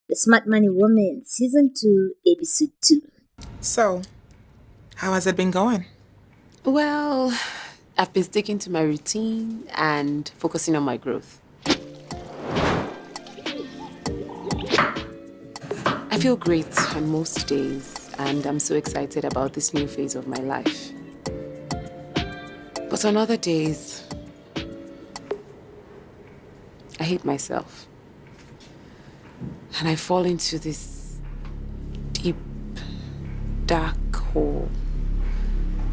The Smart Money Woman, Season 2, Episode 2. So, how has it been going? Well, I've been sticking to my routine and focusing on my growth. I feel great on most days, and I'm so excited about this new phase of my life. But on other days, I hate myself. And I fall into this deep, dark hole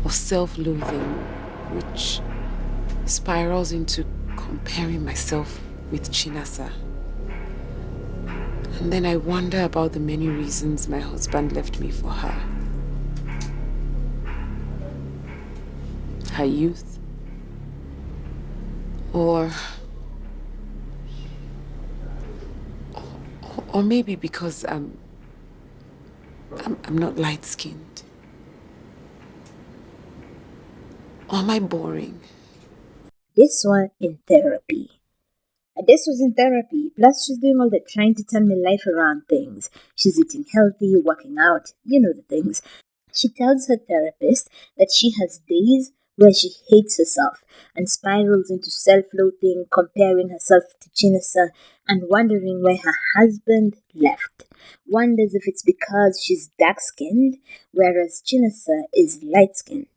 of self-loathing, which spirals into comparing myself with Chinasa. And then I wonder about the many reasons my husband left me for her. Her youth. Or maybe because I'm not light-skinned. Or am I boring? This one in therapy. This was in therapy, plus she's doing all the trying to turn my life around things. She's eating healthy, working out, you know the things. She tells her therapist that she has days where she hates herself and spirals into self-loathing, comparing herself to Chinasa and wondering why her husband left. Wonders if it's because she's dark-skinned, whereas Chinasa is light-skinned.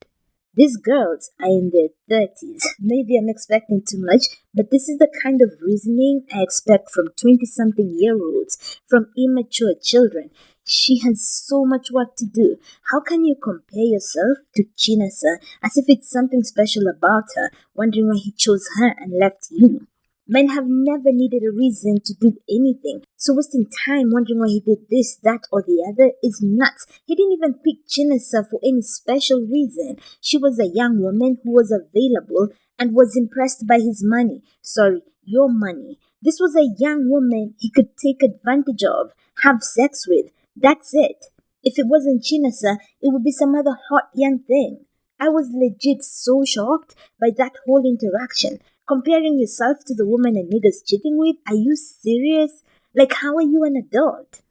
These girls are in their 30s. Maybe I'm expecting too much, but this is the kind of reasoning I expect from 20 something year olds, from immature children. She has so much work to do. How can you compare yourself to Chinasa as if it's something special about her, wondering why he chose her and left you? Men have never needed a reason to do anything, so wasting time wondering why he did this, that, or the other is nuts. He didn't even pick Chinasa for any special reason. She was a young woman who was available and was impressed by his money. Sorry, your money. This was a young woman he could take advantage of, have sex with. That's it. If it wasn't Chinasa, it would be some other hot young thing. I was legit so shocked by that whole interaction. Comparing yourself to the woman a nigga's cheating with? Are you serious? Like, how are you an adult?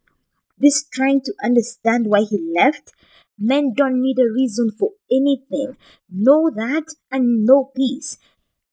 This trying to understand why he left? Men don't need a reason for anything. Know that and know peace.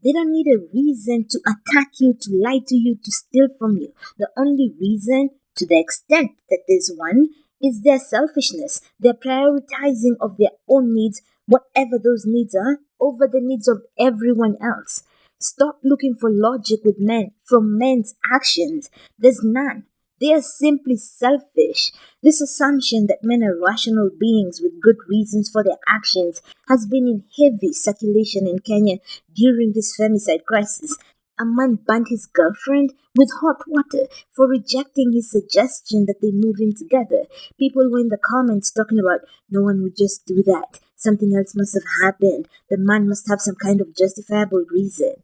They don't need a reason to attack you, to lie to you, to steal from you. The only reason, to the extent that there's one, is their selfishness, their prioritizing of their own needs, whatever those needs are, over the needs of everyone else. Stop looking for logic with men from men's actions. There's none. They are simply selfish. This assumption that men are rational beings with good reasons for their actions has been in heavy circulation in Kenya during this femicide crisis. A man burned his girlfriend with hot water for rejecting his suggestion that they move in together. People were in the comments talking about no one would just do that. Something else must have happened. The man must have some kind of justifiable reason.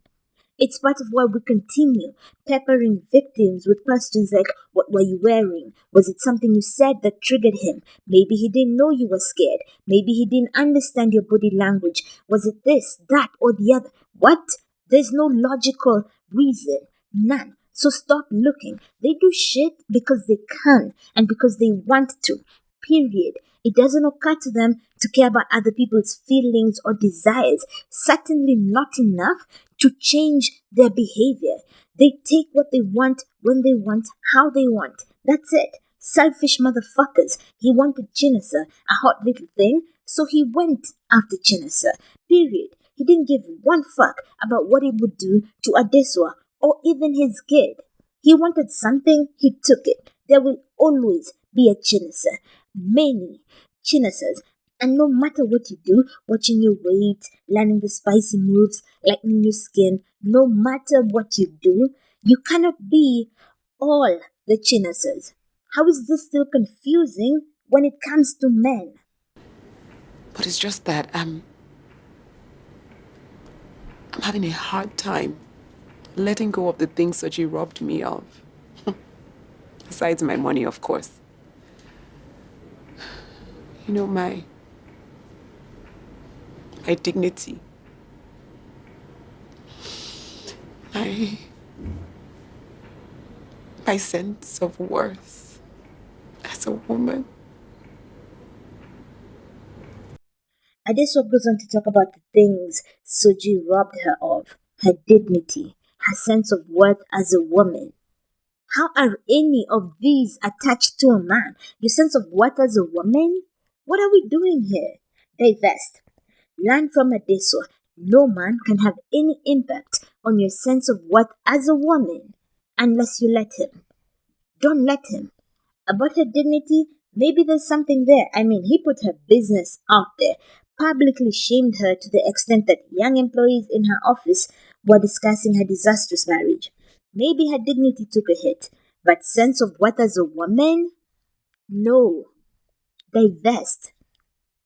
It's part of why we continue peppering victims with questions like, what were you wearing? Was it something you said that triggered him? Maybe he didn't know you were scared. Maybe he didn't understand your body language. Was it this, that, or the other? What? There's no logical reason. None. So stop looking. They do shit because they can and because they want to. Period. It doesn't occur to them to care about other people's feelings or desires. Certainly not enough to change their behavior. They take what they want, when they want, how they want. That's it. Selfish motherfuckers. He wanted Chinasa, a hot little thing, so he went after Chinasa. Period. He didn't give one fuck about what it would do to Adesuwa or even his kid. He wanted something, he took it. There will always be a Chinasa. Many Chinasas. And no matter what you do, watching your weight, learning the spicy moves, lightening your skin, no matter what you do, you cannot be all the Chinasas. How is this still confusing when it comes to men? But it's just that I'm having a hard time letting go of the things Soji robbed me of. Besides my money, of course. You know, my dignity. My sense of worth. as a woman. Adesuwa goes on to talk about the things Soji robbed her of: her dignity, her sense of worth as a woman. How are any of these attached to a man? Your sense of worth as a woman? What are we doing here? Divest. Learn from Adesuwa. No man can have any impact on your sense of worth as a woman unless you let him. Don't let him. About her dignity, maybe there's something there. I mean, he put her business out there, publicly shamed her to the extent that young employees in her office were discussing her disastrous marriage. Maybe her dignity took a hit, but sense of worth as a woman? No. Divest.